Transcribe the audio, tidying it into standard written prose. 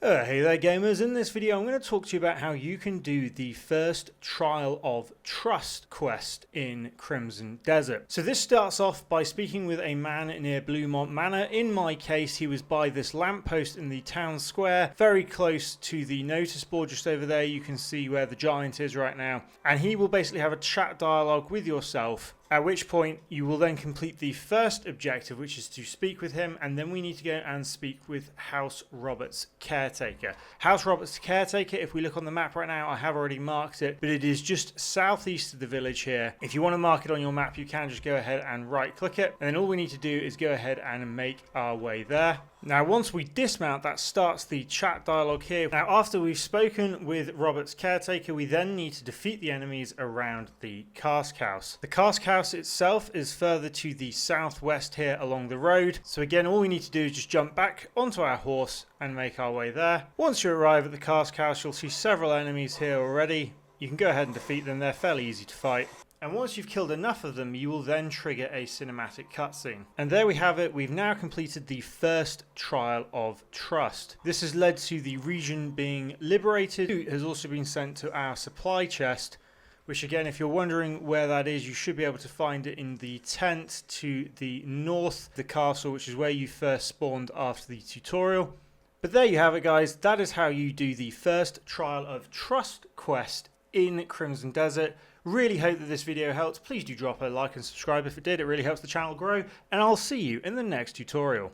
Hey there gamers, in this video I'm going to talk to you about how you can do the first Trial of Trust quest in Crimson Desert. So this starts off by speaking with a man near Bluemont Manor. In my case he was by this lamppost in the town square, very close to the notice board just over there. You can see where the giant is right now, and he will basically have a chat dialogue with yourself. At which point you will then complete the first objective, which is to speak with him, and then we need to go and speak with House Roberts Caretaker. House Roberts Caretaker, if we look on the map right now, I have already marked it, but it is just southeast of the village here. If you want to mark it on your map, you can just go ahead and right click it, and then all we need to do is go ahead and make our way there. Now once we dismount, that starts the chat dialogue here. Now after we've spoken with Robert's Caretaker, we then need to defeat the enemies around the cask house. The cask house itself is further to the southwest here along the road. So again, all we need to do is just jump back onto our horse and make our way there. Once you arrive at the cask house, you'll see several enemies here already. You can go ahead and defeat them, they're fairly easy to fight. And once you've killed enough of them, you will then trigger a cinematic cutscene. And there we have it, we've now completed the first Trial of Trust. This has led to the region being liberated. It has also been sent to our supply chest, which again, if you're wondering where that is, you should be able to find it in the tent to the north of the castle, which is where you first spawned after the tutorial. But there you have it guys, that is how you do the first Trial of Trust quest in Crimson Desert. Really hope that this video helped. Please do drop a like and subscribe if it did. It really helps the channel grow, and I'll see you in the next tutorial.